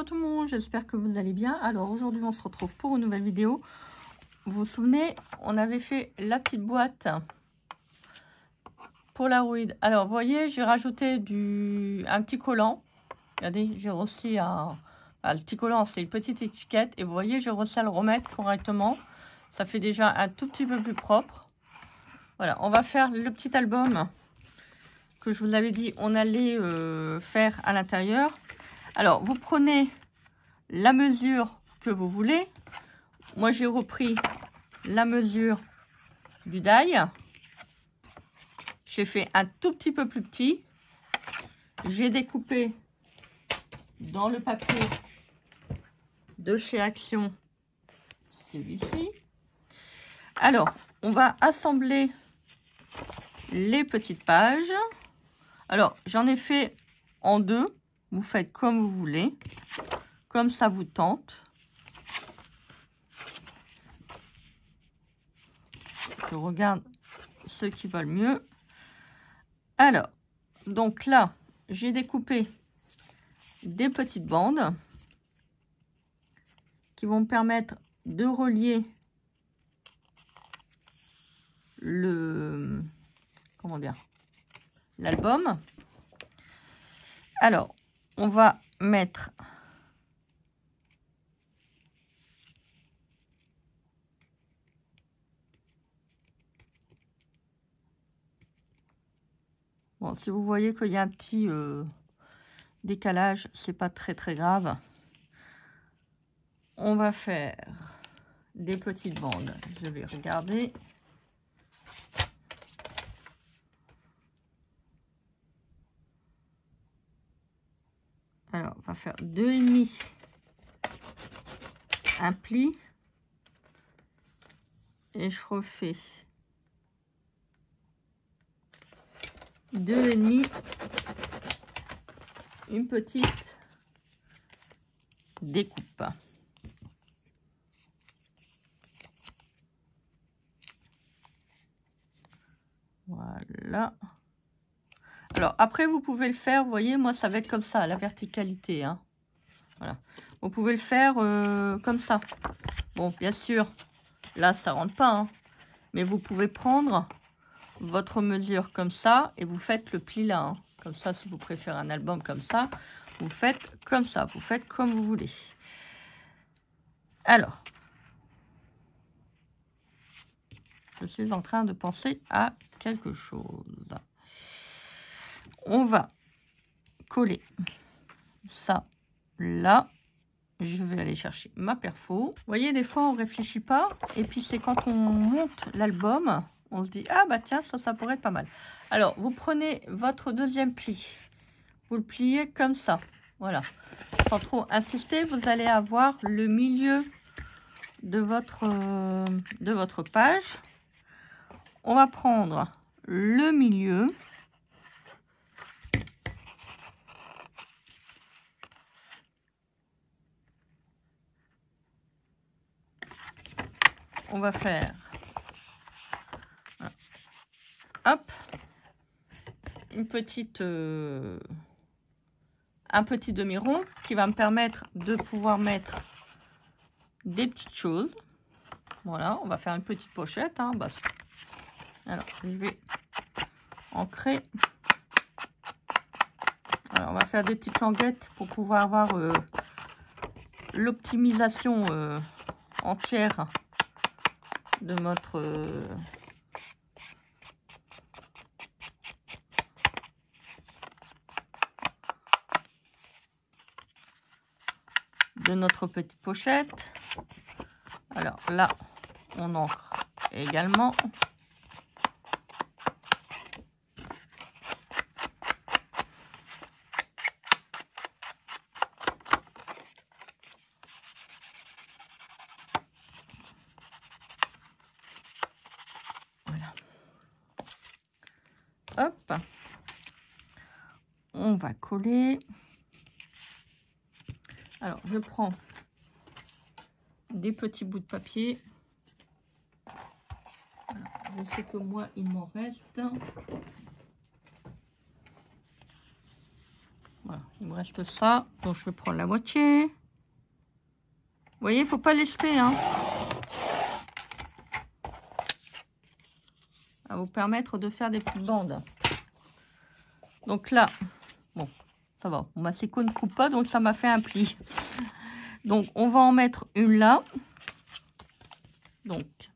Coucou tout le monde, j'espère que vous allez bien. Alors aujourd'hui on se retrouve pour une nouvelle vidéo. Vous vous souvenez, on avait fait la petite boîte Polaroid. Alors vous voyez, j'ai rajouté un petit collant. Regardez, j'ai réussi à... le petit collant, c'est une petite étiquette. Et vous voyez, j'ai réussi à le remettre correctement. Ça fait déjà un tout petit peu plus propre. Voilà, on va faire le petit album que je vous avais dit on allait faire à l'intérieur. Alors, vous prenez la mesure que vous voulez. Moi, j'ai repris la mesure du die. Je l'ai fait un tout petit peu plus petit. J'ai découpé dans le papier de chez Action celui-ci. Alors, on va assembler les petites pages. Alors, j'en ai fait en deux. Vous faites comme vous voulez, comme ça vous tente. Je regarde ceux qui valent mieux. Alors, donc là, j'ai découpé des petites bandes qui vont me permettre de relier le, comment dire, l'album. Alors, on va mettre bon, si vous voyez qu'il y a un petit décalage, c'est pas très grave. On va faire des petites bandes. Je vais regarder. Alors, on va faire 2,5 un pli et je refais 2,5 une petite découpe. Voilà. Alors après vous pouvez le faire, vous voyez, moi ça va être comme ça, à la verticalité, hein. Voilà. Vous pouvez le faire comme ça. Bon, bien sûr, là ça rentre pas, hein, mais vous pouvez prendre votre mesure comme ça et vous faites le pli là, hein. Comme ça, si vous préférez un album comme ça, vous faites comme ça, vous faites comme vous voulez. Alors, je suis en train de penser à quelque chose. On va coller ça là. Je vais aller chercher ma perfo. Vous voyez, des fois, on réfléchit pas. Et puis, c'est quand on monte l'album, on se dit, ah bah tiens, ça pourrait être pas mal. Alors, vous prenez votre deuxième pli. Vous le pliez comme ça. Voilà. Sans trop insister, vous allez avoir le milieu de votre page. On va prendre le milieu. On va faire, hop, une petite, un petit demi-rond qui va me permettre de pouvoir mettre des petites choses. Voilà, on va faire une petite pochette, hein, parce que... Alors, je vais ancrer. Alors, on va faire des petites languettes pour pouvoir avoir l'optimisation entière de notre petite pochette. Alors là, on ancre également. Hop, on va coller. Alors, je prends des petits bouts de papier. Alors, je sais que moi, il m'en reste. Voilà, Il me reste ça. Donc, je vais prendre la moitié. Vous voyez, il ne faut pas les jeter, hein. Ça va vous permettre de faire des petites bandes. Donc là, bon, ça va. Ma séco ne coupe pas, donc ça m'a fait un pli. Donc, on va en mettre une là. Donc,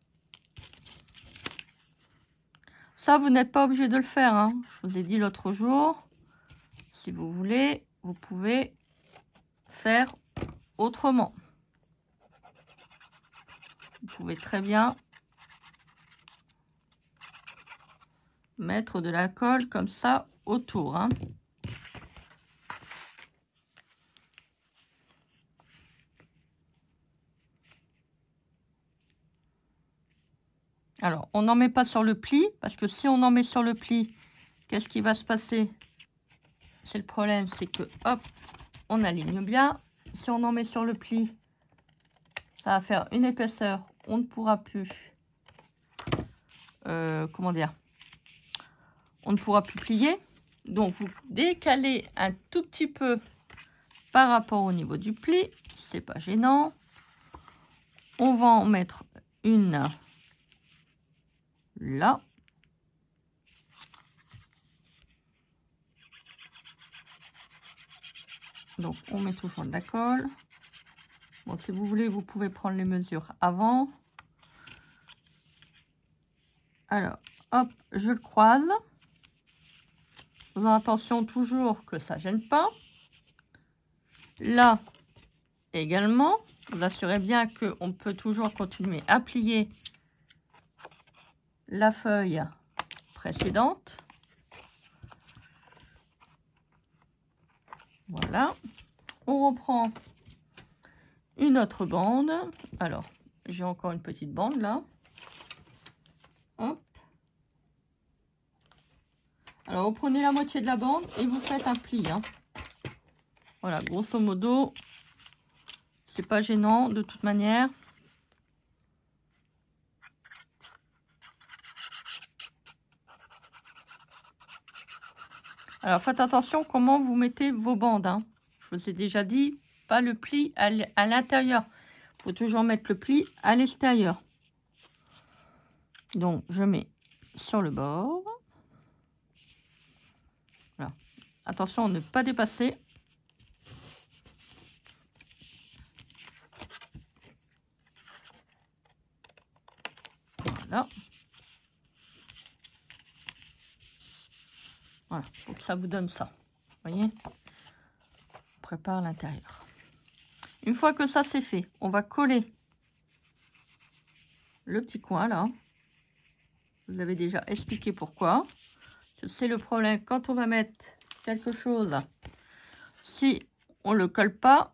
ça, vous n'êtes pas obligé de le faire, hein. Je vous ai dit l'autre jour. Si vous voulez, vous pouvez faire autrement. Vous pouvez très bien mettre de la colle comme ça autour, hein. Alors, on n'en met pas sur le pli, parce que si on en met sur le pli, qu'est-ce qui va se passer? C'est le problème, c'est que, hop, on aligne bien. Si on en met sur le pli, ça va faire une épaisseur. On ne pourra plus, comment dire, on ne pourra plus plier. Donc, vous décalez un tout petit peu par rapport au niveau du pli. C'est pas gênant. On va en mettre une là. Donc, on met toujours de la colle. Bon, si vous voulez, vous pouvez prendre les mesures avant. Alors, hop, je le croise. Faisons attention toujours que ça ne gêne pas. Là, également, vous assurez bien qu'on peut toujours continuer à plier la feuille précédente. Voilà. On reprend une autre bande. Alors, j'ai encore une petite bande là. Hop. Alors, vous prenez la moitié de la bande et vous faites un pli, hein. Voilà, grosso modo, c'est pas gênant de toute manière. Alors, faites attention comment vous mettez vos bandes, hein. Je vous ai déjà dit, pas le pli à l'intérieur. Il faut toujours mettre le pli à l'extérieur. Donc, je mets sur le bord. Voilà. Attention à ne pas dépasser. Voilà. Voilà, pour que ça vous donne ça. Vous voyez? On prépare l'intérieur. Une fois que ça c'est fait, on va coller le petit coin là. Vous avez déjà expliqué pourquoi. C'est le problème quand on va mettre quelque chose. Si on ne le colle pas,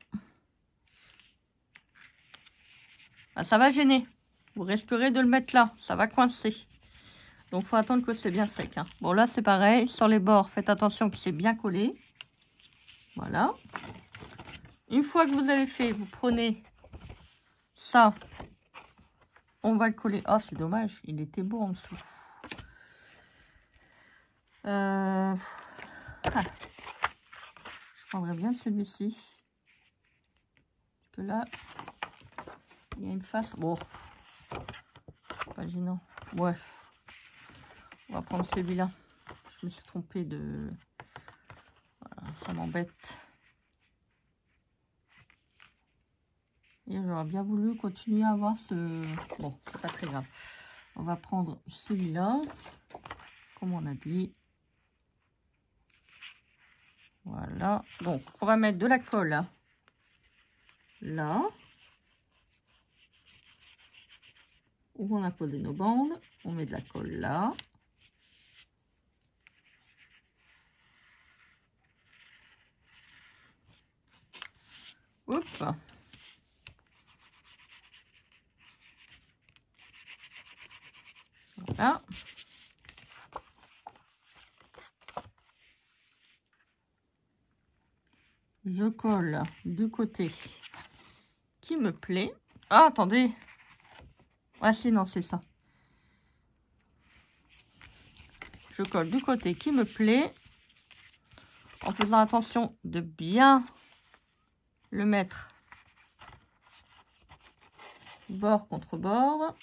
ben, ça va gêner. Vous risquerez de le mettre là. Ça va coincer. Donc, il faut attendre que c'est bien sec, hein. Bon, là, c'est pareil. Sur les bords, faites attention que c'est bien collé. Voilà. Une fois que vous avez fait, vous prenez ça. On va le coller. Oh, c'est dommage. Il était beau en dessous. Je prendrais bien celui-ci. Parce que là, il y a une face. Bon, pas gênant. Ouais. On va prendre celui-là. Je me suis trompée de... Voilà, ça m'embête. Et j'aurais bien voulu continuer à avoir ce... Bon, c'est pas très grave. On va prendre celui-là. Comme on a dit. Voilà. Donc, on va mettre de la colle hein, là. Où on a posé nos bandes. On met de la colle là. Oups. Voilà. Je colle du côté qui me plaît. Ah, attendez. Ah si, non, c'est ça. Je colle du côté qui me plaît. En en faisant attention de bien le mettre bord contre bord.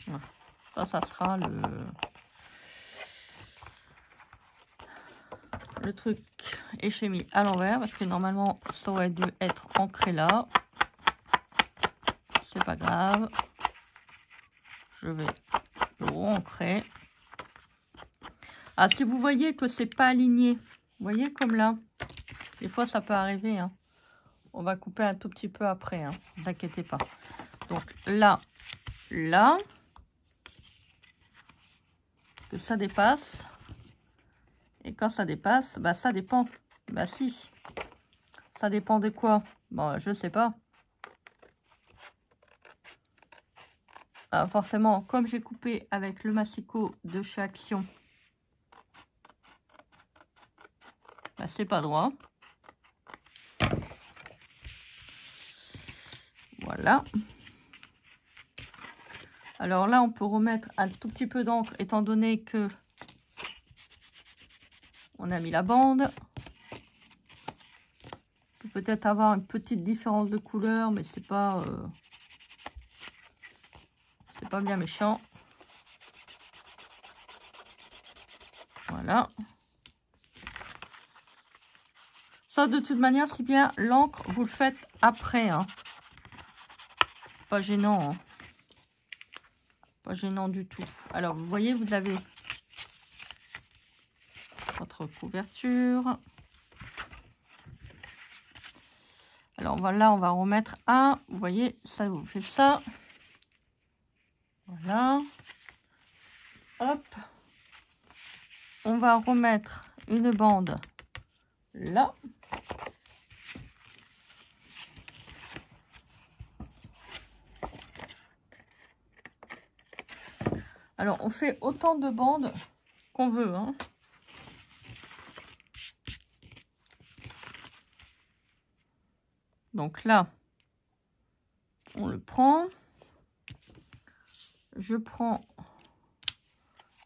Voilà. Ça sera le truc échémi à l'envers parce que normalement ça aurait dû être ancré là. C'est pas grave. Je vais le re-ancrer. Ah, si vous voyez que c'est pas aligné, vous voyez comme là, des fois ça peut arriver, hein. On va couper un tout petit peu après, hein. Ne vous inquiétez pas. Donc là, que ça dépasse. Et quand ça dépasse, bah ça dépend. Bah si. Ça dépend de quoi? Bon, je sais pas. Alors forcément, comme j'ai coupé avec le massicot de chez Action, bah c'est pas droit. Voilà. Alors là, on peut remettre un tout petit peu d'encre étant donné que on a mis la bande. On peut peut-être avoir une petite différence de couleur, mais c'est pas bien méchant. Voilà. Ça, de toute manière, si bien l'encre, vous le faites après, hein. Pas gênant, hein. Pas gênant du tout. Alors, vous voyez, vous avez votre couverture. Alors, voilà, on va remettre un. Vous voyez, ça vous fait ça. Voilà. Hop. On va remettre une bande là. Alors, on fait autant de bandes qu'on veut, hein. Donc là, on le prend. Je prends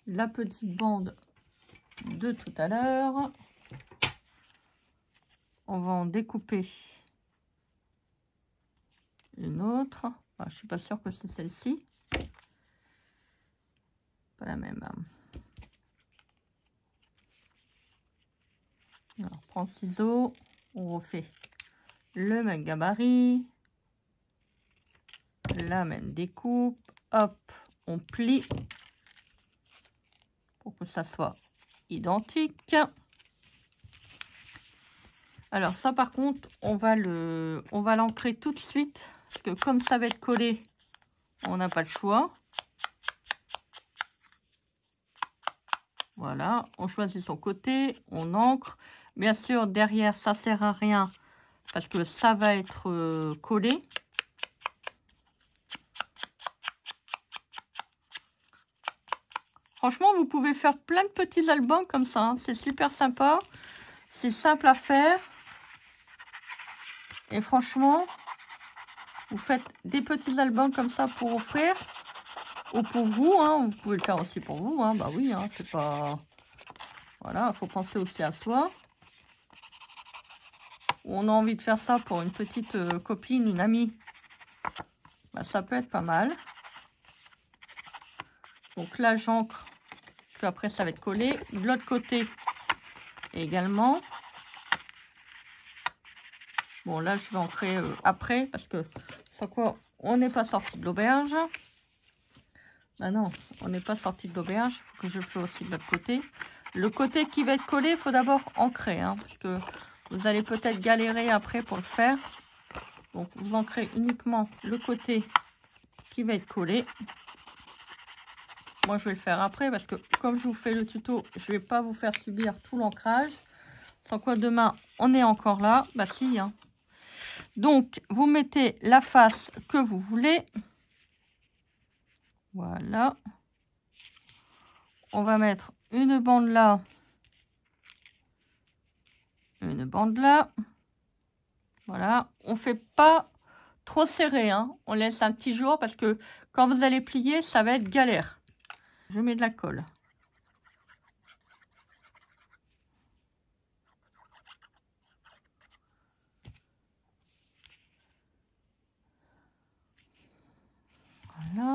la petite bande de tout à l'heure. On va en découper une autre. Enfin, je suis pas sûre que c'est celle-ci. Pas la même. Alors, on prend le ciseau. On refait le même gabarit. La même découpe. Hop, on plie pour que ça soit identique. Alors ça par contre, on va l'ancrer tout de suite parce que comme ça va être collé, on n'a pas le choix. Voilà, on choisit son côté, on ancre. Bien sûr, derrière, ça sert à rien parce que ça va être collé. Franchement, vous pouvez faire plein de petits albums comme ça, hein. C'est super sympa. C'est simple à faire. Et franchement, vous faites des petits albums comme ça pour offrir. Ou pour vous, hein. Vous pouvez le faire aussi pour vous, hein. Bah oui, hein, c'est pas... Voilà, il faut penser aussi à soi. On a envie de faire ça pour une petite copine, une amie. Bah, ça peut être pas mal. Donc là, j'ancre. Puis après, ça va être collé. De l'autre côté également. Bon, là, je vais ancrer après parce que sans quoi on n'est pas sorti de l'auberge. Ah non, on n'est pas sorti de l'auberge. Il faut que je le fasse aussi de l'autre côté. Le côté qui va être collé, il faut d'abord ancrer, hein, parce que vous allez peut-être galérer après pour le faire. Donc, vous ancrez uniquement le côté qui va être collé. Moi, je vais le faire après parce que comme je vous fais le tuto, je ne vais pas vous faire subir tout l'ancrage. Sans quoi, demain, on est encore là. Bah si, hein. Donc, vous mettez la face que vous voulez. Voilà. On va mettre une bande là. Une bande là. Voilà. On ne fait pas trop serré, hein. On laisse un petit jour parce que quand vous allez plier, ça va être galère. Je mets de la colle.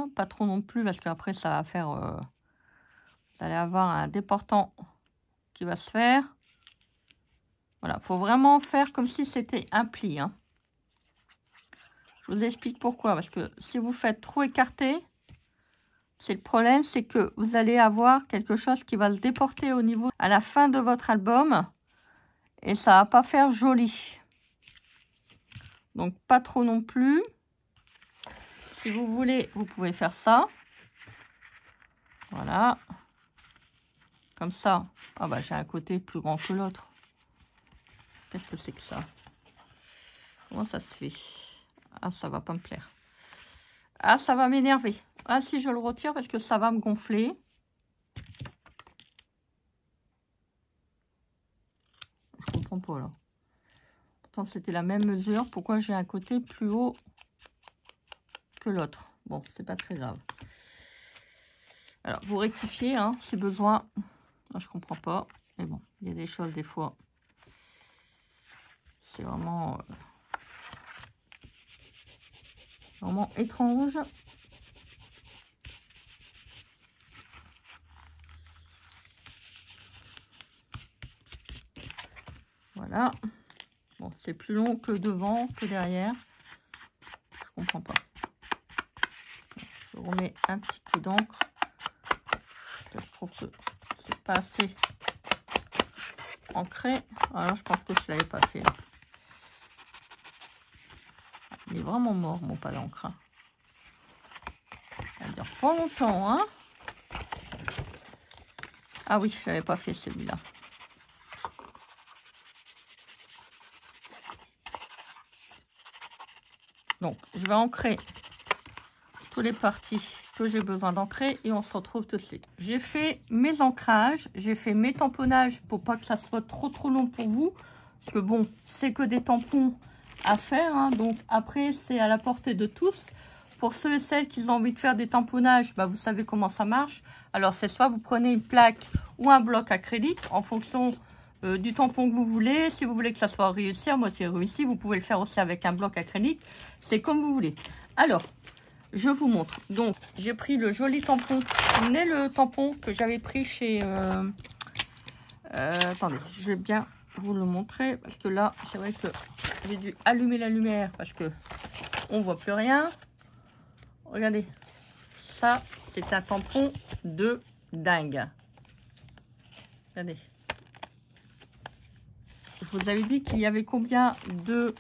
Voilà, pas trop non plus parce qu'après ça va faire... vous allez avoir un déportant qui va se faire. Voilà, faut vraiment faire comme si c'était un pli. Hein. Je vous explique pourquoi. Parce que si vous faites trop écarté, c'est le problème, c'est que vous allez avoir quelque chose qui va le déporter au niveau à la fin de votre album. Et ça va pas faire joli. Donc pas trop non plus. Si vous voulez, vous pouvez faire ça. Voilà. Comme ça. Ah bah j'ai un côté plus grand que l'autre. Qu'est-ce que c'est que ça? Comment ça se fait? Ah, ça va pas me plaire. Ah, ça va m'énerver. Ah, si je le retire parce que ça va me gonfler. Je comprends pas là. Pourtant, c'était la même mesure. Pourquoi j'ai un côté plus haut que l'autre? Bon, c'est pas très grave. Alors, vous rectifiez hein, si besoin. Ah, je comprends pas. Mais bon, il y a des choses des fois. C'est vraiment... vraiment étrange. Voilà. Bon, c'est plus long que devant, que derrière. Je comprends pas. Je remets un petit peu d'encre. Je trouve que c'est pas assez ancré. Alors, je pense que je l'avais pas fait. Là. Il est vraiment mort, mon pas d'encre. Ça dure pas longtemps, hein. Ah oui, je l'avais pas fait celui-là. Donc, je vais ancrer toutes les parties que j'ai besoin d'ancrer et on se retrouve tout de suite. J'ai fait mes ancrages, j'ai fait mes tamponnages pour pas que ça soit trop long pour vous. Parce que bon, c'est que des tampons à faire. Hein, donc après, c'est à la portée de tous. Pour ceux et celles qui ont envie de faire des tamponnages, bah, vous savez comment ça marche. Alors, c'est soit vous prenez une plaque ou un bloc acrylique en fonction du tampon que vous voulez. Si vous voulez que ça soit réussi, à moitié réussi, vous pouvez le faire aussi avec un bloc acrylique. C'est comme vous voulez. Alors, je vous montre. Donc, j'ai pris le joli tampon. N'est le tampon que j'avais pris chez... attendez, je vais bien vous le montrer. Parce que là, c'est vrai que j'ai dû allumer la lumière parce que on voit plus rien. Regardez. Ça, c'est un tampon de dingue. Regardez. Je vous avais dit qu'il y avait combien de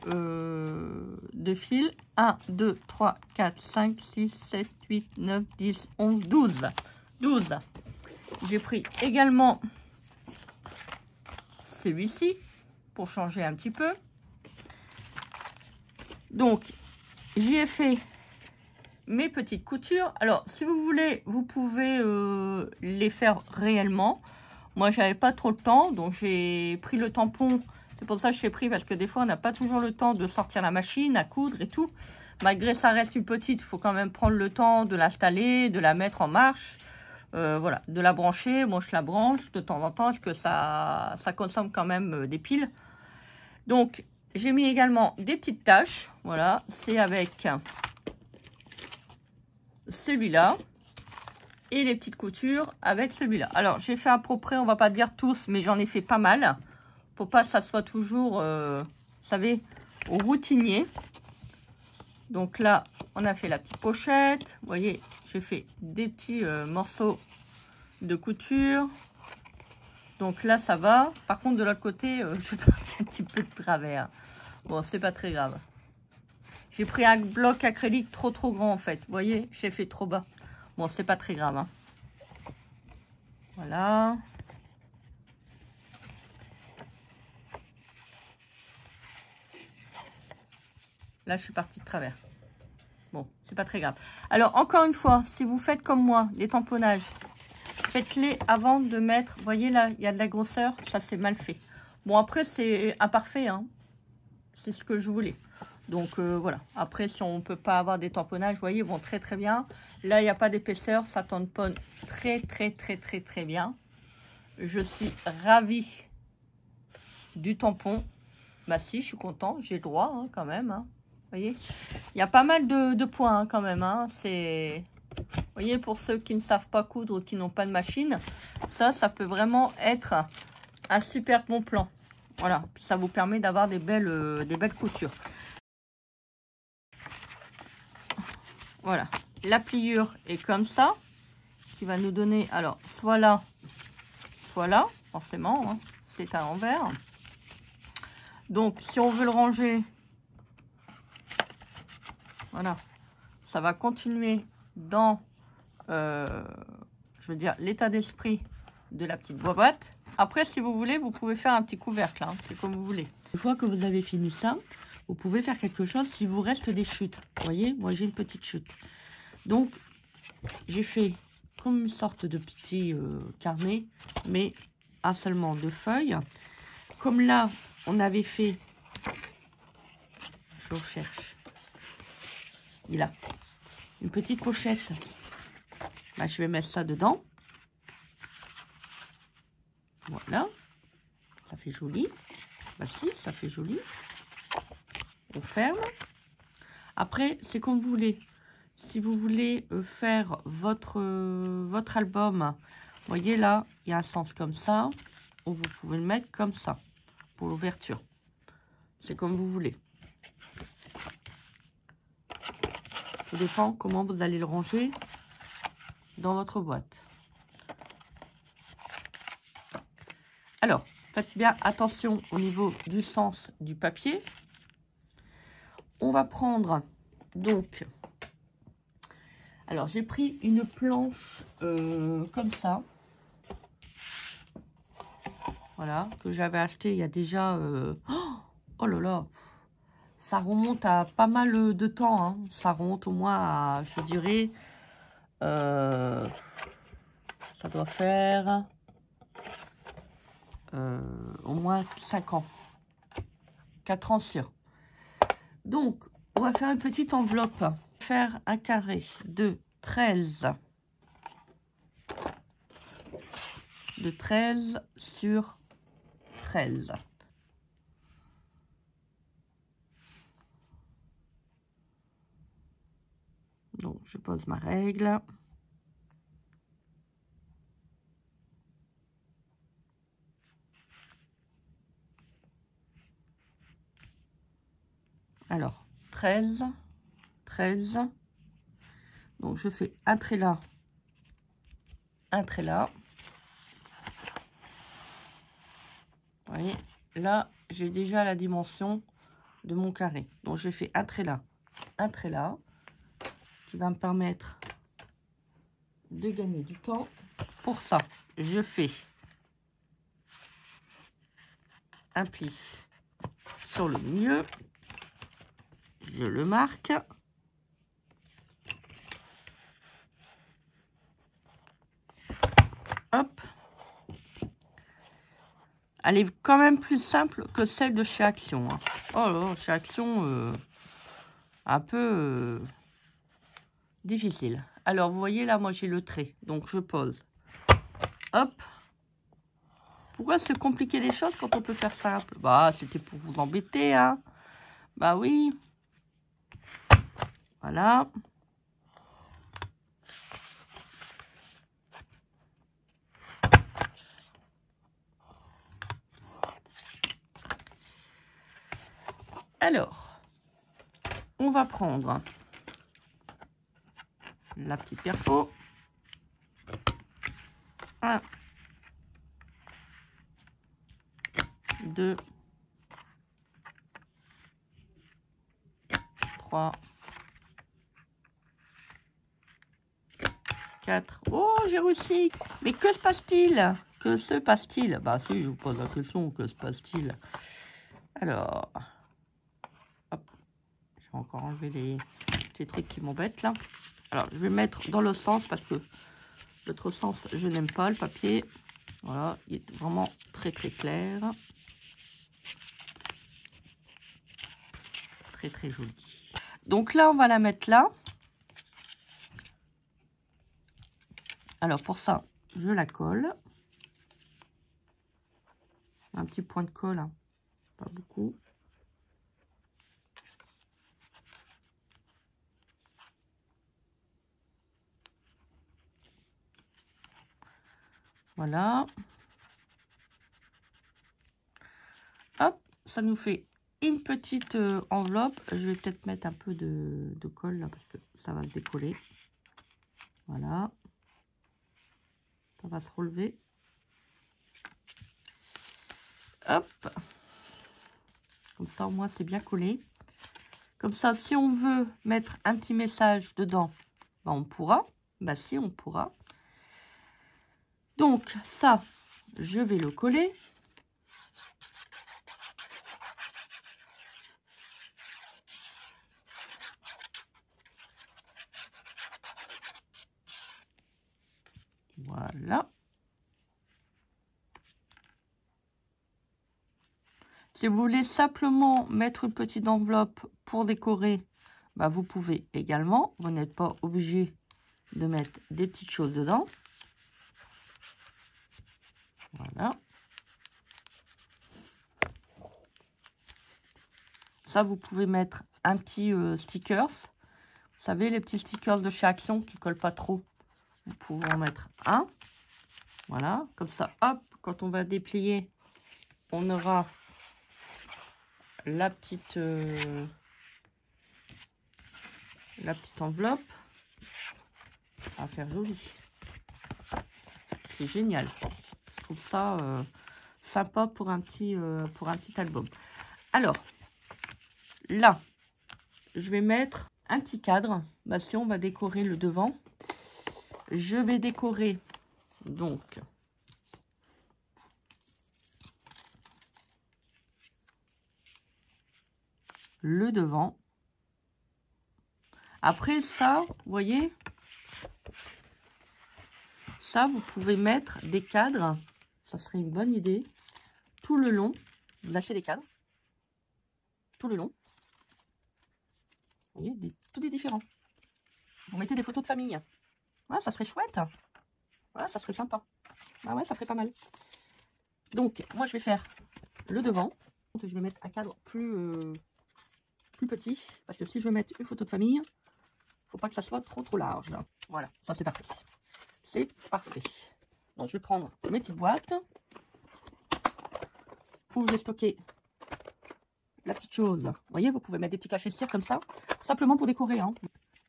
fils? 1, 2, 3, 4, 5, 6, 7, 8, 9, 10, 11, 12. 12. J'ai pris également celui-ci pour changer un petit peu. Donc, j'y ai fait mes petites coutures. Alors, si vous voulez, vous pouvez les faire réellement. Moi, j'avais pas trop le temps, donc j'ai pris le tampon. C'est pour ça que je l'ai pris, parce que des fois, on n'a pas toujours le temps de sortir la machine, à coudre et tout. Malgré ça reste une petite, il faut quand même prendre le temps de l'installer, de la mettre en marche. Voilà, de la brancher. Moi, je la branche de temps en temps, parce que ça consomme quand même des piles. Donc, j'ai mis également des petites taches. Voilà, c'est avec celui-là. Et les petites coutures avec celui-là. Alors, j'ai fait à peu près, on va pas dire tous, mais j'en ai fait pas mal. Pour pas que ça soit toujours, vous savez, au routinier. Donc là, on a fait la petite pochette. Vous voyez, j'ai fait des petits morceaux de couture. Donc là, ça va. Par contre, de l'autre côté, je suis partie un petit peu de travers. Bon, c'est pas très grave. J'ai pris un bloc acrylique trop grand, en fait. Vous voyez, j'ai fait trop bas. Bon, c'est pas très grave. Hein. Voilà. Là, je suis partie de travers. Bon, c'est pas très grave. Alors, encore une fois, si vous faites comme moi, des tamponnages, faites-les avant de mettre... Vous voyez, là, il y a de la grosseur. Ça, c'est mal fait. Bon, après, c'est imparfait. Hein. C'est ce que je voulais. Donc, voilà. Après, si on ne peut pas avoir des tamponnages, vous voyez, ils vont très bien. Là, il n'y a pas d'épaisseur. Ça tamponne très bien. Je suis ravie du tampon. Bah si, je suis contente. J'ai le droit, hein, quand même. Hein. Vous voyez, il y a pas mal de points, hein, quand même. Hein. C'est voyez, pour ceux qui ne savent pas coudre ou qui n'ont pas de machine, ça peut vraiment être un super bon plan. Voilà, ça vous permet d'avoir des belles coutures. Voilà, la pliure est comme ça, qui va nous donner, alors, soit là, forcément, hein, c'est à l'envers. Donc, si on veut le ranger, voilà, ça va continuer dans, je veux dire, l'état d'esprit de la petite boîte. Après, si vous voulez, vous pouvez faire un petit couvercle, hein, c'est comme vous voulez. Une fois que vous avez fini ça, vous pouvez faire quelque chose s'il vous reste des chutes. Vous voyez, moi j'ai une petite chute. Donc, j'ai fait comme une sorte de petit carnet, mais à seulement 2 feuilles. Comme là, on avait fait, je recherche, il a une petite pochette. Bah, je vais mettre ça dedans. Voilà, ça fait joli. Bah si, ça fait joli. On ferme. Après, c'est comme vous voulez. Si vous voulez faire votre album, vous voyez là, il y a un sens comme ça, ou vous pouvez le mettre comme ça, pour l'ouverture. C'est comme vous voulez. Tout dépend comment vous allez le ranger dans votre boîte. Alors, faites bien attention au niveau du sens du papier. On va prendre, donc, alors j'ai pris une planche comme ça. Voilà, que j'avais acheté il y a déjà... oh là là, ça remonte à pas mal de temps. Hein. Ça remonte au moins à, je dirais, ça doit faire au moins 5 ans. 4 ans sûr. Donc, on va faire une petite enveloppe. Faire un carré de 13. De 13 sur 13. Donc, je pose ma règle. Alors, 13, 13. Donc, je fais un trait là, un trait là. Vous voyez, là, j'ai déjà la dimension de mon carré. Donc, je fais un trait là, qui va me permettre de gagner du temps. Pour ça, je fais un pli sur le milieu. Je le marque. Hop. Elle est quand même plus simple que celle de chez Action. Hein. Oh là, chez Action, un peu difficile. Alors, vous voyez là, moi j'ai le trait. Donc, je pose. Hop. Pourquoi se compliquer les choses quand on peut faire simple? Bah, c'était pour vous embêter, hein. Bah oui. Voilà. Alors, on va prendre la petite perfo. 1, 2, 3, 4. Oh, j'ai réussi. Mais que se passe-t-il? Que se passe-t-il? Bah si, je vous pose la question, que se passe-t-il? Alors, hop, je vais encore enlever les petits trucs qui m'embêtent là. Alors, je vais mettre dans le sens parce que l'autre sens, je n'aime pas le papier. Voilà, il est vraiment très très clair. Très très joli. Donc là, on va la mettre là. Alors pour ça, je la colle. Un petit point de colle, hein. Pas beaucoup. Voilà. Hop, ça nous fait une petite enveloppe. Je vais peut-être mettre un peu de colle là parce que ça va se décoller. Voilà. Ça va se relever. Hop. Comme ça, au moins, c'est bien collé. Comme ça, si on veut mettre un petit message dedans, ben, on pourra. Ben, si, on pourra. Donc, ça, je vais le coller. Voilà. Si vous voulez simplement mettre une petite enveloppe pour décorer, bah vous pouvez également. Vous n'êtes pas obligé de mettre des petites choses dedans. Voilà. Ça, vous pouvez mettre un petit stickers. Vous savez, les petits stickers de chez Action qui ne collent pas trop. Vous pouvez en mettre un. Voilà. Comme ça, hop, quand on va déplier, on aura la petite enveloppe. Ça va faire joli. C'est génial. Je trouve ça sympa pour un petit album. Alors, là, je vais mettre un petit cadre. Bah, si on va décorer le devant, je vais décorer donc le devant. Après ça, vous voyez, ça, vous pouvez mettre des cadres. Ça serait une bonne idée. Tout le long, vous achetez des cadres. Tout le long. Vous voyez, tout est différent. Vous mettez des photos de famille. Ouais, ça serait chouette. Ouais, ça serait sympa. Ah ouais, ça ferait pas mal. Donc, moi, je vais faire le devant. Donc, je vais mettre un cadre plus petit. Parce que si je veux mettre une photo de famille, faut pas que ça soit trop large. Voilà, ça c'est parfait. C'est parfait. Donc, je vais prendre mes petites boîtes où j'ai stocké la petite chose. Vous voyez, vous pouvez mettre des petits cachets de cire comme ça, simplement pour décorer. Hein.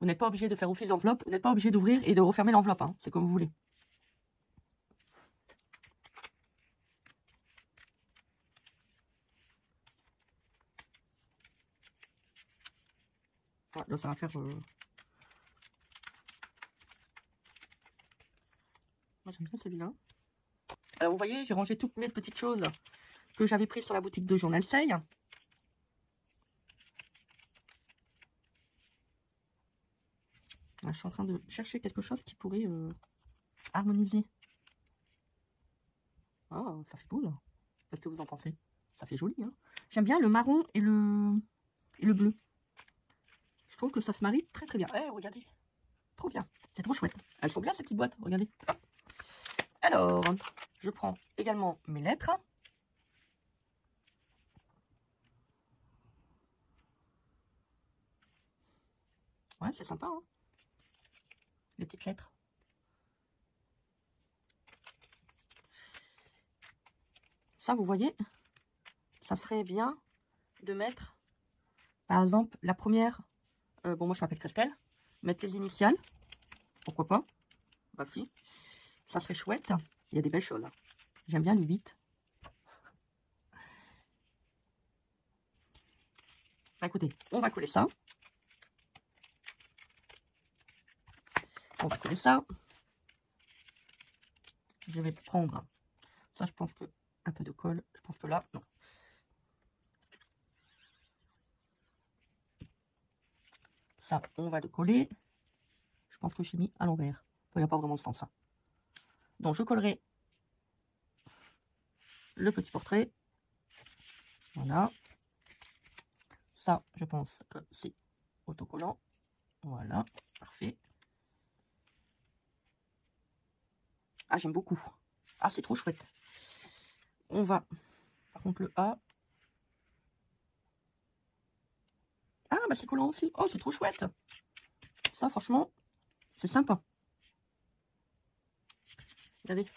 Vous n'êtes pas obligé de faire office d'enveloppe, vous n'êtes pas obligé d'ouvrir et de refermer l'enveloppe. Hein. C'est comme vous voulez. Ouais, là, ça va faire... Moi, j'aime bien celui-là. Alors, vous voyez, j'ai rangé toutes mes petites choses que j'avais prises sur la boutique de Journal Say. Je suis en train de chercher quelque chose qui pourrait harmoniser. Oh, ça fait beau, là. Qu'est-ce que vous en pensez? Ça fait joli, hein. J'aime bien le marron et le bleu. Je trouve que ça se marie très très bien. Eh, regardez. Trop bien. C'est trop chouette. Elles sont bien, ces petites boîtes. Regardez. Alors, je prends également mes lettres. Ouais, c'est sympa, hein. Les petites lettres. Ça, vous voyez, ça serait bien de mettre, par exemple, la première. Bon, moi, je m'appelle Christelle. Mettre les initiales. Pourquoi pas? Bah, si. Ça serait chouette. Il y a des belles choses. J'aime bien le 8. Bah, écoutez, on va coller ça. On va coller ça. Je vais prendre ça, je pense que un peu de colle. Je pense que là, non. Ça, on va le coller. Je pense que j'ai mis à l'envers. Il n'y a pas vraiment de sens, ça. Donc, je collerai le petit portrait. Voilà. Ça, je pense que c'est autocollant. Voilà, parfait. Ah, j'aime beaucoup. Ah, c'est trop chouette. On va, par contre, le A. Ah, bah c'est collant aussi. Oh, c'est trop chouette. Ça, franchement, c'est sympa. Regardez.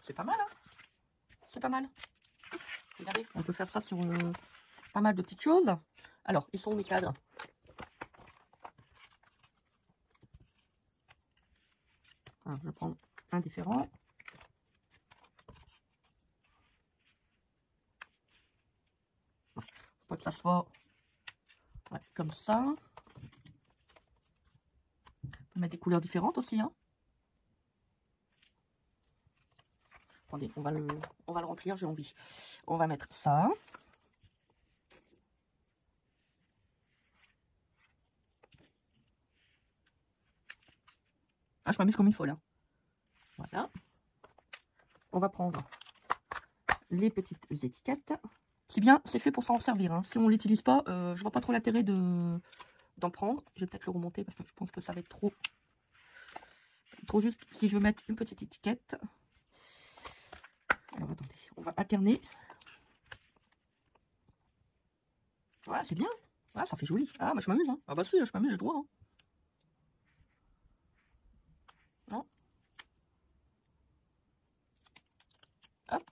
C'est pas mal, hein? C'est pas mal. Regardez, on peut faire ça sur pas mal de petites choses. Alors, ils sont où mes cadres? Alors, je vais prendre un différent. Faut pas que ça soit comme ça. On peut mettre des couleurs différentes aussi, hein. Attendez, on va le remplir, j'ai envie. On va mettre ça. Ah, je m'amuse comme une folle, hein. Voilà. On va prendre les petites étiquettes. C'est bien, c'est fait pour s'en servir, hein. Si on ne l'utilise pas, je vois pas trop l'intérêt d'en prendre. Je vais peut-être le remonter parce que je pense que ça va être trop juste si je veux mettre une petite étiquette. Alors attendez, on va alterner. Voilà, c'est bien. Ah, ça fait joli. Ah, bah je m'amuse, hein. Ah bah si, je m'amuse, je dois, hein. Non. Hop.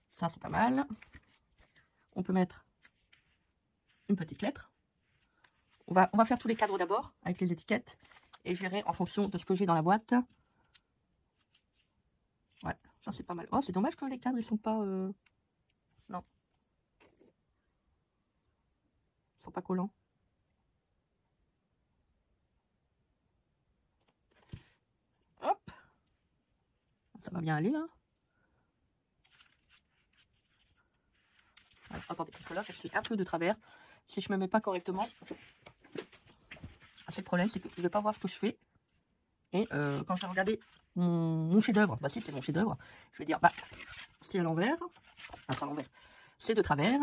Ça, c'est pas mal. On peut mettre une petite lettre. On va faire tous les cadres d'abord avec les étiquettes. Et je verrai en fonction de ce que j'ai dans la boîte. Ouais, ça c'est pas mal. Oh, c'est dommage que les cadres, ils sont pas... Non. Ils sont pas collants. Hop. Ça va bien aller, là. Ouais, attendez, parce que là, je suis un peu de travers. Si je me mets pas correctement... C'est le problème, c'est que je ne vais pas voir ce que je fais. Et quand je vais regarder mon chef-d'œuvre, bah si c'est mon chef-d'œuvre, je vais dire, bah, c'est à l'envers. Enfin, c'est à l'envers. C'est de travers.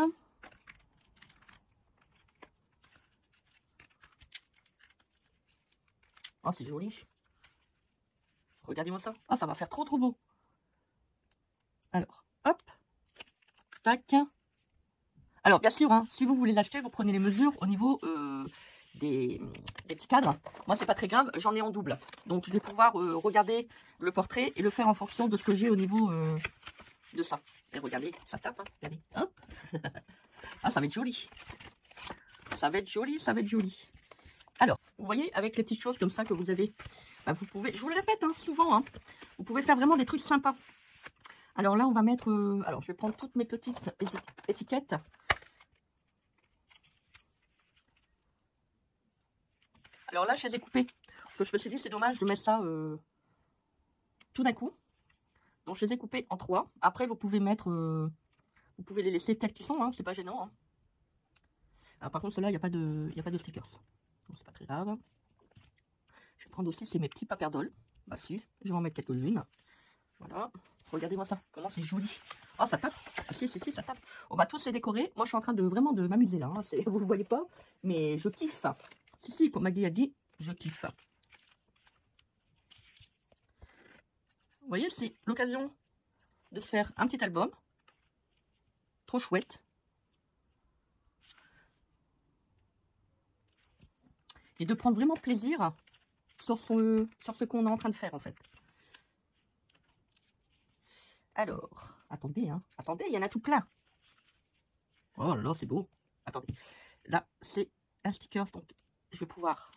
Oh, c'est joli. Regardez-moi ça. Ah, ça va faire trop beau. Alors, hop. Tac. Alors, bien sûr, hein, si vous voulez les acheter, vous prenez les mesures au niveau des petits cadres. Moi, c'est pas très grave, j'en ai en double. Donc, je vais pouvoir regarder le portrait et le faire en fonction de ce que j'ai au niveau de ça. Et regardez, ça tape, hein, regardez. Hop. Ah, ça va être joli. Ça va être joli, ça va être joli. Alors, vous voyez, avec les petites choses comme ça que vous avez, bah, vous pouvez, je vous le répète, hein, souvent, hein, vous pouvez faire vraiment des trucs sympas. Alors là, on va mettre, alors je vais prendre toutes mes petites étiquettes. Alors là, je les ai coupées. Parce que je me suis dit, c'est dommage de mettre ça tout d'un coup. Donc, je les ai coupées en 3. Après, vous pouvez mettre... vous pouvez les laisser tels qu'ils sont, hein, c'est pas gênant. Hein. Alors, par contre, ceux-là, il n'y a pas de stickers. Donc, c'est pas très grave. Je vais prendre aussi, c'est mes petits paperdoles. Bah si, je vais en mettre quelques-unes. Voilà. Regardez-moi ça, comment c'est joli. Ah, ça tape. Ah, si, ça tape. On va tous les décorer. Moi, je suis en train de vraiment de m'amuser là. Hein. Vous le voyez pas, mais je kiffe. Si, comme Maggie a dit, je kiffe. Vous voyez, c'est l'occasion de se faire un petit album. Trop chouette. Et de prendre vraiment plaisir sur ce qu'on est en train de faire, en fait. Alors, attendez, hein. Attendez, il y en a tout plein. Oh là là, c'est beau. Attendez. Là, c'est un sticker, donc je vais pouvoir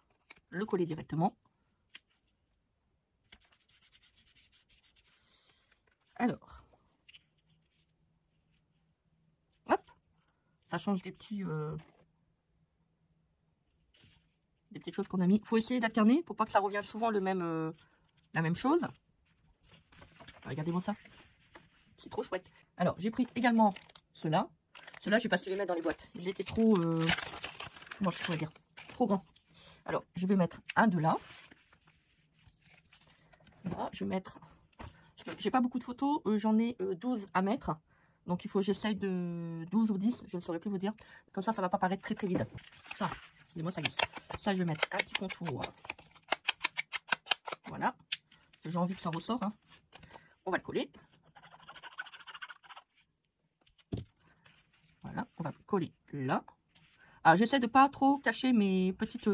le coller directement. Alors, hop, ça change des petites choses qu'on a mis. Il faut essayer d'alterner pour pas que ça revienne souvent la même chose. Regardez-moi ça, c'est trop chouette. Alors, j'ai pris également ceux-là. Ceux-là, je n'ai pas su les mettre dans les boîtes. Ils étaient trop, comment je pourrais dire, trop grands. Alors, je vais mettre un de là. Là, je vais mettre... J'ai pas beaucoup de photos, j'en ai 12 à mettre. Donc, il faut que j'essaye de 12 ou 10, je ne saurais plus vous dire. Comme ça, ça va pas paraître très vide. Ça, excusez-moi, ça glisse. Ça, je vais mettre un petit contour. Voilà. J'ai envie que ça ressort. Hein. On va le coller. Voilà, on va le coller là. Alors, j'essaie de pas trop cacher mes petites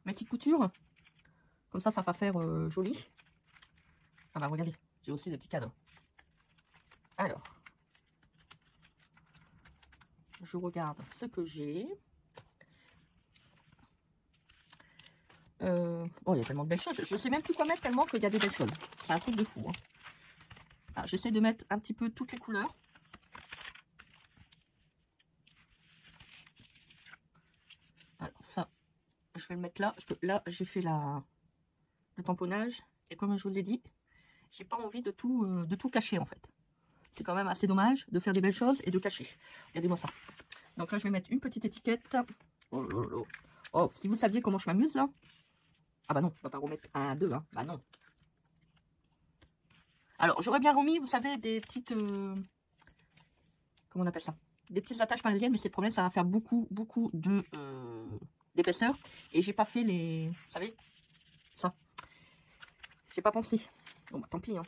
mes petites coutures. Comme ça va faire joli. Ah bah regardez, j'ai aussi des petits cadres. Alors, je regarde ce que j'ai. Oh, il y a tellement de belles choses. Je ne sais même plus quoi mettre tellement qu'il y a des belles choses. C'est un truc de fou. Hein. J'essaie de mettre un petit peu toutes les couleurs. Alors ça, je vais le mettre là. Parce que là, j'ai fait le tamponnage. Et comme je vous ai dit, j'ai pas envie de tout cacher en fait. C'est quand même assez dommage de faire des belles choses et de cacher. Regardez-moi ça. Donc là, je vais mettre une petite étiquette. Oh, là là. Oh, si vous saviez comment je m'amuse là. Ah bah non, on va pas remettre un 2, hein. Bah non. Alors, j'aurais bien remis, vous savez, des petites... comment on appelle ça? Des petites attaches parisiennes, mais c'est le problème, ça va faire beaucoup d'épaisseur. Et j'ai pas fait les... Vous savez? Ça. J'ai pas pensé. Bon bah tant pis, hein.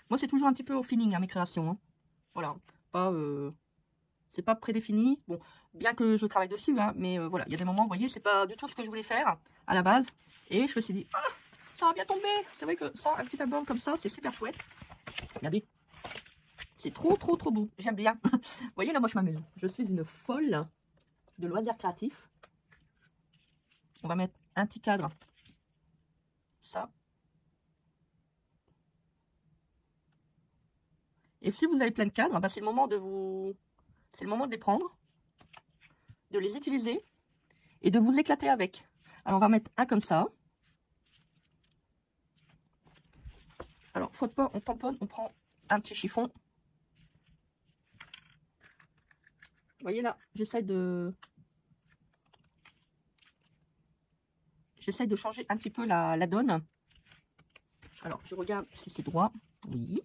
Moi, c'est toujours un petit peu au feeling, hein, mes créations. Hein. Voilà. Pas... c'est pas prédéfini. Bon, bien que je travaille dessus, hein, mais voilà, il y a des moments, vous voyez, c'est pas du tout ce que je voulais faire à la base. Et je me suis dit, ah, ça va bien tomber. C'est vrai que ça, un petit album comme ça, c'est super chouette. Regardez. C'est trop beau. J'aime bien. Vous voyez, là, moi, je m'amuse. Je suis une folle de loisirs créatifs. On va mettre un petit cadre. Ça. Et si vous avez plein de cadres, bah, c'est le moment de vous... C'est le moment de les prendre, de les utiliser et de vous éclater avec. Alors, on va mettre un comme ça. Alors, faute pas, on tamponne, on prend un petit chiffon. Vous voyez là, j'essaie de changer un petit peu la donne. Alors, je regarde si c'est droit. Oui.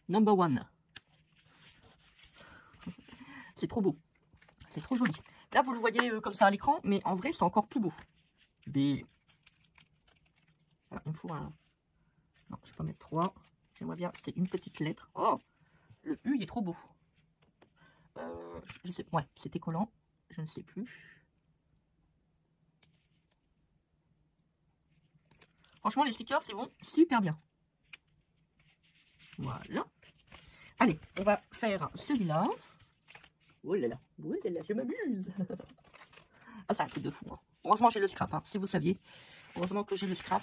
Number one. C'est trop beau. C'est trop joli. Là, vous le voyez comme ça à l'écran, mais en vrai, c'est encore plus beau. B. Alors, il me faut un... Non, je vais pas mettre 3. J'aimerais bien, c'est une petite lettre. Oh, le U, il est trop beau. Je sais, ouais, c'était collant. Je ne sais plus. Franchement, les stickers, c'est bon, super bien. Voilà. Allez, on va faire celui-là. Oh là là, je m'amuse. Ah, c'est un truc de fou. Hein. Heureusement, j'ai le scrap, hein, si vous saviez. Heureusement que j'ai le scrap.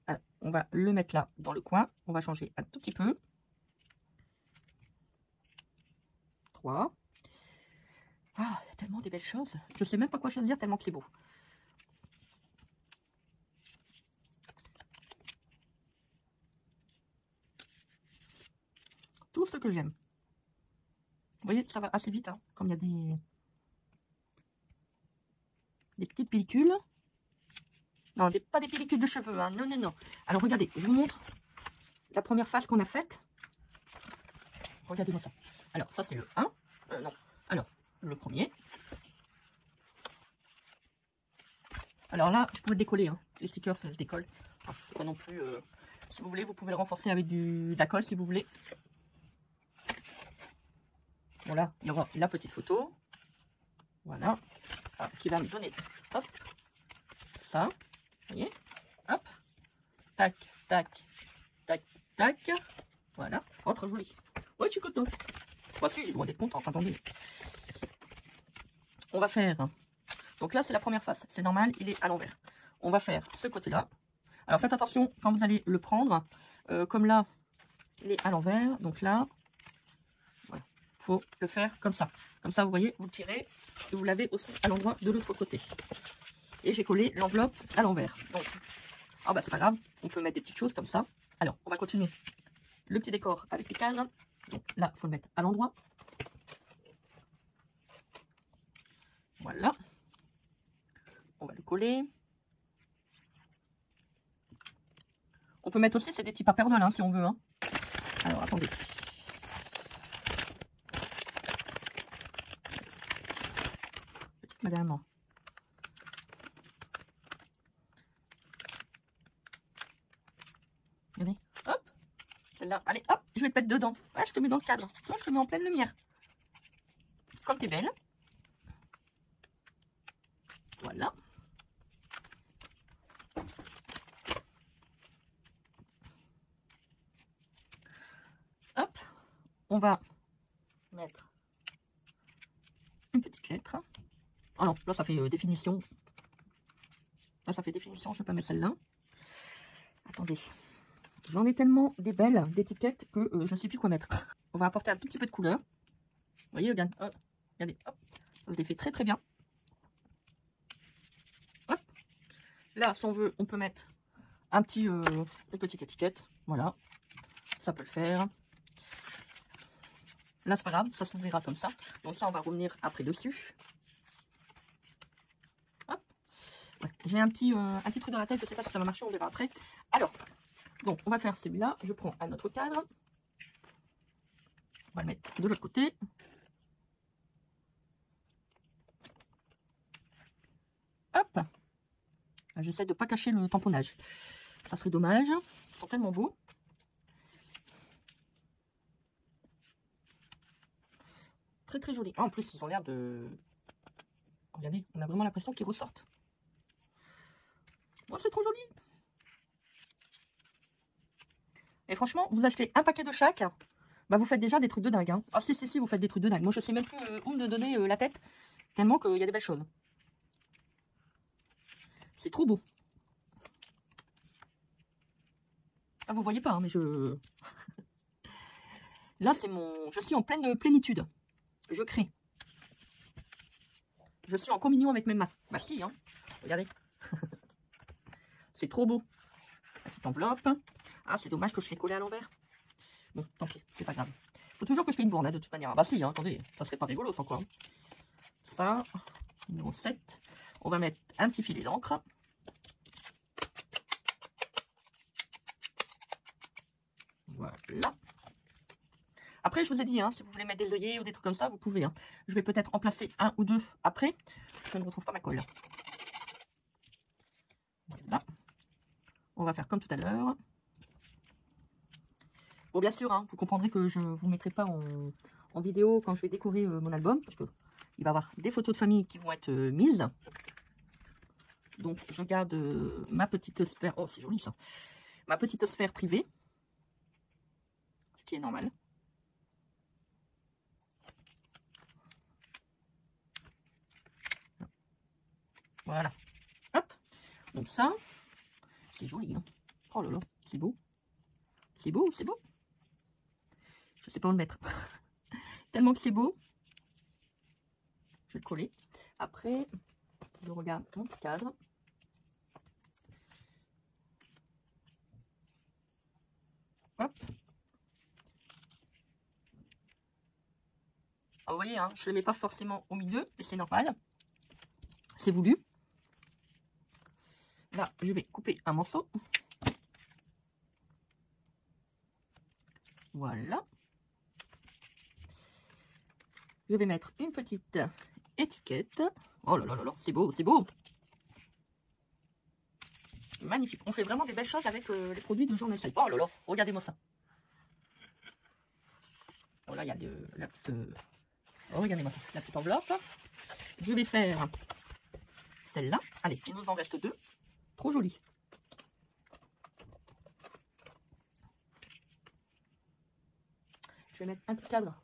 Alors, on va le mettre là, dans le coin. On va changer un tout petit peu. 3. Ah, il y a tellement des belles choses. Je sais même pas quoi choisir tellement que c'est beau. Tout ce que j'aime. Vous voyez, ça va assez vite, hein, comme il y a des petites pellicules. Non, pas des pellicules de cheveux, hein. Non, non, non. Alors, regardez, je vous montre la première phase qu'on a faite. Regardez-moi ça. Alors, ça, c'est le 1. Non. Alors, le premier. Alors là, je pourrais décoller. Hein. Les stickers, ça se décolle. Enfin, pas non plus... si vous voulez, vous pouvez le renforcer avec de la colle, si vous voulez. Voilà, il y aura la petite photo. Voilà. Alors, qui va me donner... Hop. Ça. Vous voyez. Hop. Tac, tac, tac, tac. Voilà. Oh, trop joli. Ouais, je suis contente. Moi aussi, j'ai le droit d'être contente. Attendez. On va faire... Donc là, c'est la première face. C'est normal, il est à l'envers. On va faire ce côté-là. Alors, faites attention quand vous allez le prendre. Comme là, il est à l'envers. Donc là, voilà. Il faut le faire comme ça. Comme ça, vous voyez, vous le tirez. Et vous l'avez aussi à l'endroit de l'autre côté. Et j'ai collé l'enveloppe à l'envers. Donc, ah bah c'est pas grave. On peut mettre des petites choses comme ça. Alors, on va continuer le petit décor avec les cadres. Donc là, il faut le mettre à l'endroit. Voilà. On va le coller. On peut mettre aussi, c'est des petits paperdolles, hein, si on veut. Hein. Alors, attendez. Petite madame. Regardez. Hop. celle-là. Allez, hop, je vais te mettre dedans. Ouais, je te mets dans le cadre. Moi, je te mets en pleine lumière. Comme t'es belle. Voilà. Hop, on va mettre une petite lettre. Oh non, là ça fait définition. Là ça fait définition, je vais pas mettre celle-là. Attendez, j'en ai tellement des belles d'étiquettes que je ne sais plus quoi mettre. On va apporter un tout petit peu de couleur. Vous voyez, regarde, oh, regardez, hop, ça se défait très très bien. Hop. Là, si on veut, on peut mettre un petit, une petite étiquette. Voilà, ça peut le faire. Là, c'est pas grave, ça s'ouvrira comme ça. Donc ça, on va revenir après dessus. Hop. Ouais, j'ai un petit truc dans la tête, je sais pas si ça va marcher, on verra après. Alors, donc on va faire celui-là. Je prends un autre cadre. On va le mettre de l'autre côté. Hop. J'essaie de ne pas cacher le tamponnage. Ça serait dommage. Ils sont tellement beaux. Très très jolis. Ah, en plus, ils ont l'air de... Regardez, on a vraiment l'impression qu'ils ressortent. Oh, c'est trop joli. Et franchement, vous achetez un paquet de chaque, bah vous faites déjà des trucs de dingue. Hein. Ah si, vous faites des trucs de dingue. Moi, je sais même plus où me donner la tête, tellement qu'il y a des belles choses. C'est trop beau. Ah, vous voyez pas, hein, mais je... Là, c'est mon... Je suis en pleine plénitude. Je crée. Je suis en communion avec mes mains. Bah si, hein. Regardez. C'est trop beau. La petite enveloppe. Ah, c'est dommage que je l'ai collé à l'envers. Bon, tant pis, c'est pas grave. Faut toujours que je fais une bourde, hein, de toute manière. Bah si, hein, attendez, ça serait pas rigolo sans quoi. Hein. Ça, numéro 7. On va mettre un petit filet d'encre. Voilà. Après, je vous ai dit, hein, si vous voulez mettre des œillets ou des trucs comme ça, vous pouvez. Hein. Je vais peut-être en placer un ou deux après. Je ne retrouve pas ma colle. Voilà. On va faire comme tout à l'heure. Bon, bien sûr, hein, vous comprendrez que je ne vous mettrai pas en vidéo quand je vais décorer mon album, parce qu'il va y avoir des photos de famille qui vont être mises. Donc, je garde ma petite sphère. Oh, c'est joli ça. Ma petite sphère privée. Ce qui est normal. Voilà. Hop. Donc ça, c'est joli. Hein. Oh là là, c'est beau. C'est beau, c'est beau. Je sais pas où le mettre. Tellement que c'est beau. Je vais le coller. Après, je regarde mon petit cadre. Hop. Alors, vous voyez, hein, je ne le mets pas forcément au milieu, mais c'est normal. C'est voulu. Là, je vais couper un morceau. Voilà. Je vais mettre une petite étiquette. Oh là là là là, c'est beau, c'est beau. Magnifique. On fait vraiment des belles choses avec les produits de Journal Side. Oh là là, regardez-moi ça. Oh là, il y a la petite... Oh, regardez-moi ça, la petite enveloppe. Je vais faire celle-là. Allez, il nous en reste deux. Trop joli. Je vais mettre un petit cadre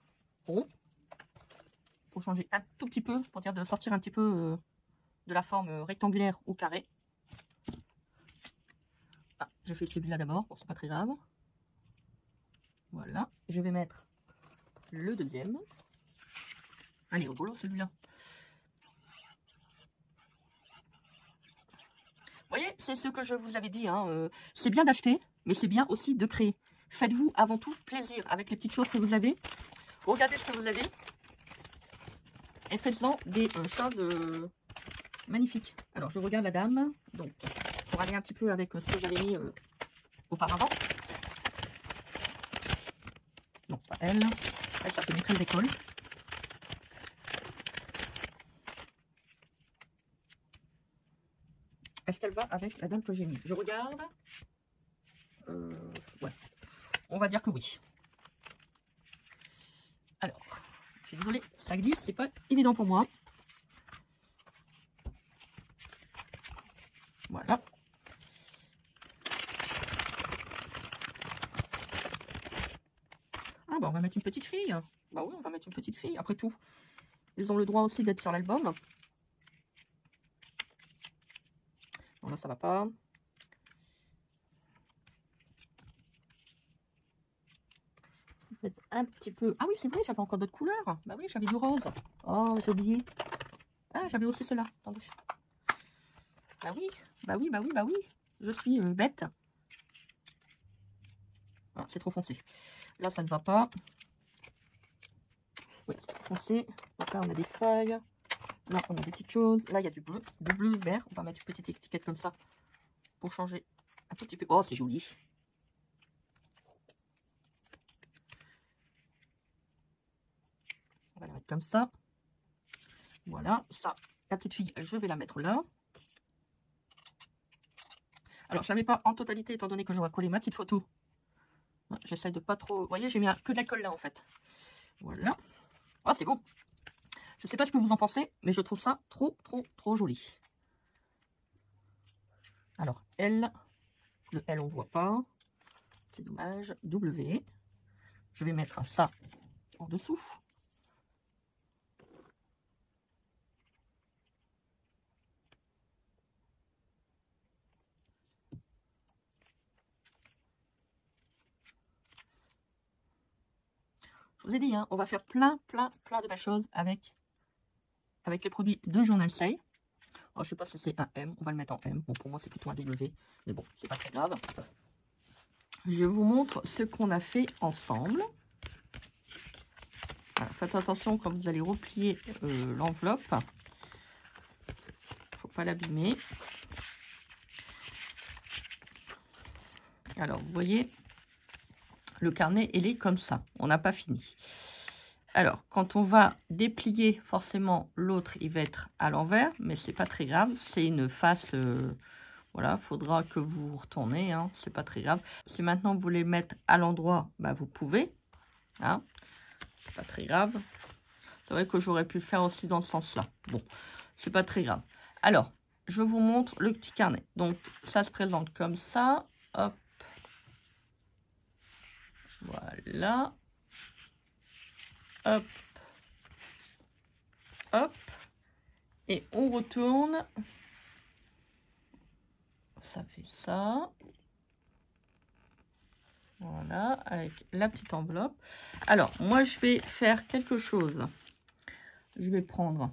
rond pour changer un tout petit peu, pour dire de sortir un petit peu de la forme rectangulaire ou carré. Ah, je fais celui-là d'abord, bon, c'est pas très grave. Voilà, je vais mettre le deuxième. Allez, rigolo celui-là. Vous voyez, c'est ce que je vous avais dit, hein, c'est bien d'acheter, mais c'est bien aussi de créer. Faites-vous avant tout plaisir avec les petites choses que vous avez. Regardez ce que vous avez. Et faites-en des choses magnifiques. Alors, je regarde la dame. Donc, pour aller un petit peu avec ce que j'avais mis auparavant. Non, pas elle. Elle, ça fait maîtresse d'école. Est-ce qu'elle va avec la dame que j'ai mis? Je regarde. Ouais. on va dire que oui. Alors, je suis désolée, ça glisse, c'est pas évident pour moi. Voilà. Ah bah on va mettre une petite fille. Bah oui, on va mettre une petite fille. Après tout, ils ont le droit aussi d'être sur l'album. Bon là ça va pas. Mettre un petit peu. Ah oui c'est vrai, j'avais encore d'autres couleurs. Bah oui, j'avais du rose. Oh j'ai oublié. Ah j'avais aussi cela. Attendez. Bah oui, bah oui, bah oui, bah oui. Je suis bête. Ah, c'est trop foncé. Là ça ne va pas. Oui, c'est trop foncé. Donc là on a des feuilles. Là on a des petites choses. Là il y a du bleu, vert. On va mettre une petite étiquette comme ça pour changer un tout petit peu. Oh c'est joli. On va la mettre comme ça. Voilà, ça, la petite fille, je vais la mettre là. Alors, je ne la mets pas en totalité, étant donné que j'aurai collé ma petite photo. J'essaie de pas trop... Vous voyez, j'ai mis que de la colle là, en fait. Voilà. Ah, c'est bon. Je ne sais pas ce que vous en pensez, mais je trouve ça trop, trop, trop joli. Alors, L. Le L, on ne voit pas. C'est dommage. W. Je vais mettre ça en dessous. Je vous ai dit, hein, on va faire plein de belles choses avec les produits de Journal Say. Alors, je sais pas si c'est un M, on va le mettre en M. Bon, pour moi, c'est plutôt un W, mais bon, c'est pas très grave. Je vous montre ce qu'on a fait ensemble. Alors, faites attention quand vous allez replier l'enveloppe. Faut pas l'abîmer. Alors, vous voyez, le carnet, il est comme ça. On n'a pas fini. Alors, quand on va déplier, forcément, l'autre, il va être à l'envers, mais c'est pas très grave. C'est une face, voilà, faudra que vous retournez, hein, c'est pas très grave. Si maintenant vous voulez le mettre à l'endroit, bah, vous pouvez, hein, c'est pas très grave. C'est vrai que j'aurais pu le faire aussi dans ce sens-là. Bon, c'est pas très grave. Alors, je vous montre le petit carnet. Donc, ça se présente comme ça, hop, voilà. Hop, hop, et on retourne, ça fait ça, voilà, avec la petite enveloppe. Alors, moi, je vais faire quelque chose. Je vais prendre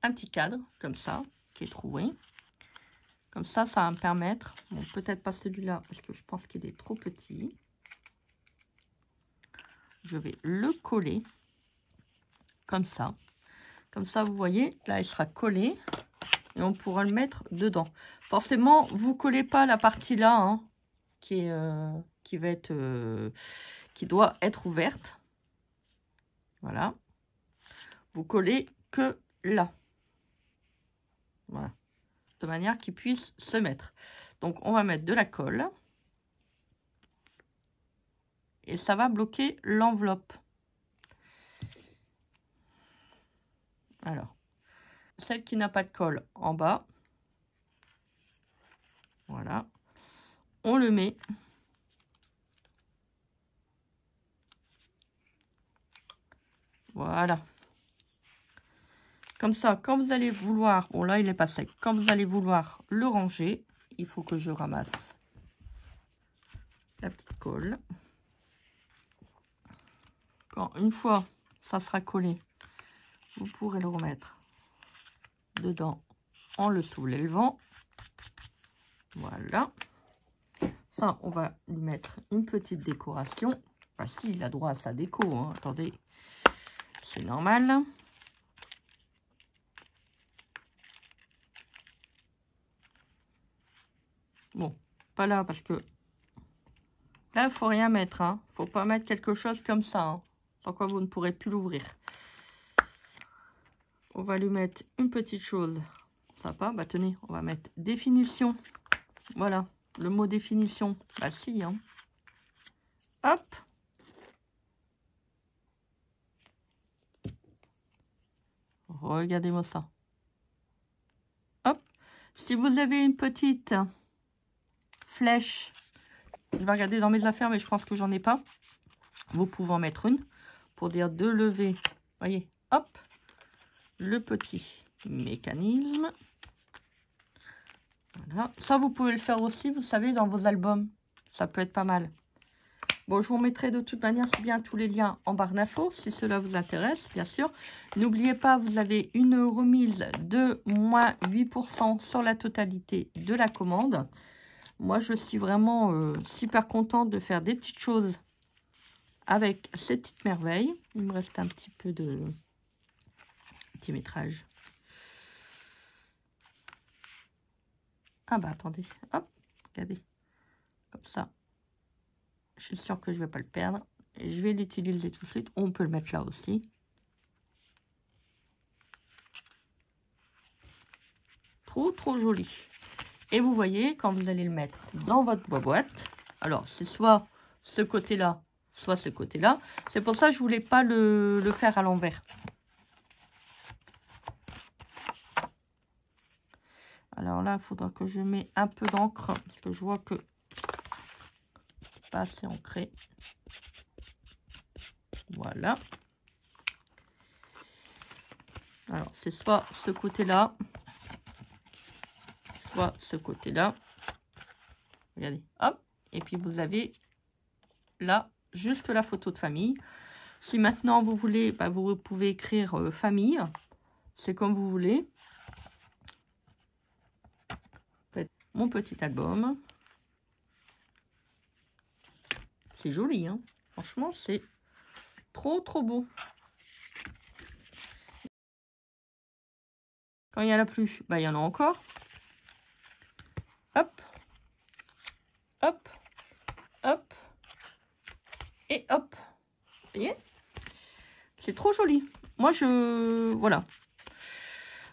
un petit cadre, comme ça, qui est troué. Comme ça va me permettre, bon, peut-être pas celui-là, parce que je pense qu'il est trop petit. Je vais le coller comme ça. Comme ça, vous voyez, là, il sera collé et on pourra le mettre dedans. Forcément, vous collez pas la partie là, hein, qui doit être ouverte. Voilà. Vous collez que là. Voilà. De manière qu'il puisse se mettre. Donc, on va mettre de la colle. Et ça va bloquer l'enveloppe. Alors, celle qui n'a pas de colle en bas. Voilà. On le met. Voilà. Comme ça, quand vous allez vouloir... Bon, là, il est pas sec. Quand vous allez vouloir le ranger, il faut que je ramasse la petite colle. Quand une fois ça sera collé, vous pourrez le remettre dedans en le soulevant. Voilà. Ça, on va lui mettre une petite décoration. Enfin, si, il a droit à sa déco, hein. Attendez, c'est normal. Bon, pas là, parce que là, il faut rien mettre, hein. Faut pas mettre quelque chose comme ça, hein, sans quoi vous ne pourrez plus l'ouvrir. On va lui mettre une petite chose sympa. Bah tenez, on va mettre définition. Voilà, Le mot définition, bah si, hein. Hop. Regardez-moi ça. Hop. Si vous avez une petite flèche, je vais regarder dans mes affaires, mais je pense que j'en ai pas. Vous pouvez en mettre une pour dire de lever. Voyez, hop, le petit mécanisme. Voilà. Ça, vous pouvez le faire aussi, vous savez, dans vos albums. Ça peut être pas mal. Bon, je vous mettrai de toute manière, c'est bien, tous les liens en barre d'infos, si cela vous intéresse, bien sûr. N'oubliez pas, vous avez une remise de moins 8% sur la totalité de la commande. Moi, je suis vraiment super contente de faire des petites choses avec ces petites merveilles. Il me reste un petit peu de petit métrage. Ah bah attendez, hop, regardez, comme ça. Je suis sûre que je ne vais pas le perdre. Je vais l'utiliser tout de suite. On peut le mettre là aussi. Trop, trop joli. Et vous voyez, quand vous allez le mettre dans votre boîte, alors c'est soit ce côté-là, soit ce côté-là. C'est pour ça que je ne voulais pas le faire à l'envers. Alors là, il faudra que je mette un peu d'encre, parce que je vois que c'est pas assez ancré. Voilà. Alors, c'est soit ce côté-là, soit ce côté-là. Regardez, hop. Et puis, vous avez là, juste la photo de famille. Si maintenant, vous voulez, bah, vous pouvez écrire famille. C'est comme vous voulez. Mon petit album. C'est joli, hein. Franchement, c'est trop, trop beau. Quand il n'y en a plus, bah, il y en a encore. Hop. Hop. Hop. Et hop. Vous voyez? C'est trop joli. Moi, voilà.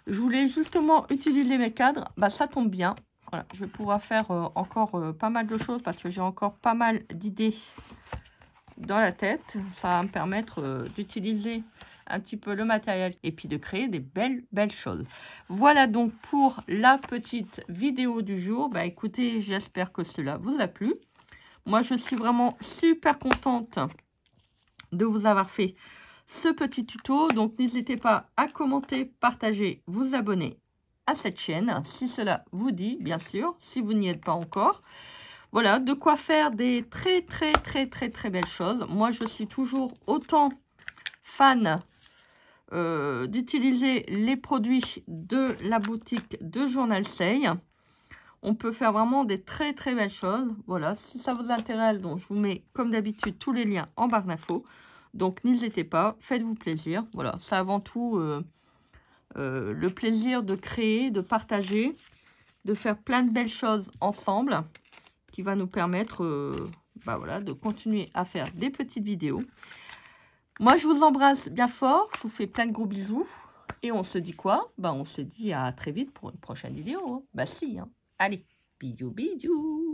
Je voulais justement utiliser mes cadres. Bah, ça tombe bien. Voilà, je vais pouvoir faire encore pas mal de choses parce que j'ai encore pas mal d'idées dans la tête. Ça va me permettre d'utiliser un petit peu le matériel et puis de créer des belles choses. Voilà donc pour la petite vidéo du jour. Bah écoutez, j'espère que cela vous a plu. Moi, je suis vraiment super contente de vous avoir fait ce petit tuto. Donc, n'hésitez pas à commenter, partager, vous abonner à cette chaîne, si cela vous dit, bien sûr, si vous n'y êtes pas encore. Voilà, de quoi faire des très belles choses. Moi, je suis toujours autant fan d'utiliser les produits de la boutique de Journal Say. On peut faire vraiment des très belles choses. Voilà, si ça vous intéresse, donc je vous mets comme d'habitude tous les liens en barre d'infos. Donc, n'hésitez pas, faites-vous plaisir. Voilà, c'est avant tout le plaisir de créer, de partager, de faire plein de belles choses ensemble qui va nous permettre bah voilà, de continuer à faire des petites vidéos. Moi, je vous embrasse bien fort. Je vous fais plein de gros bisous. Et on se dit quoi? Bah, on se dit à très vite pour une prochaine vidéo. Hein. Bah si. Hein. Allez, bisous, bisous.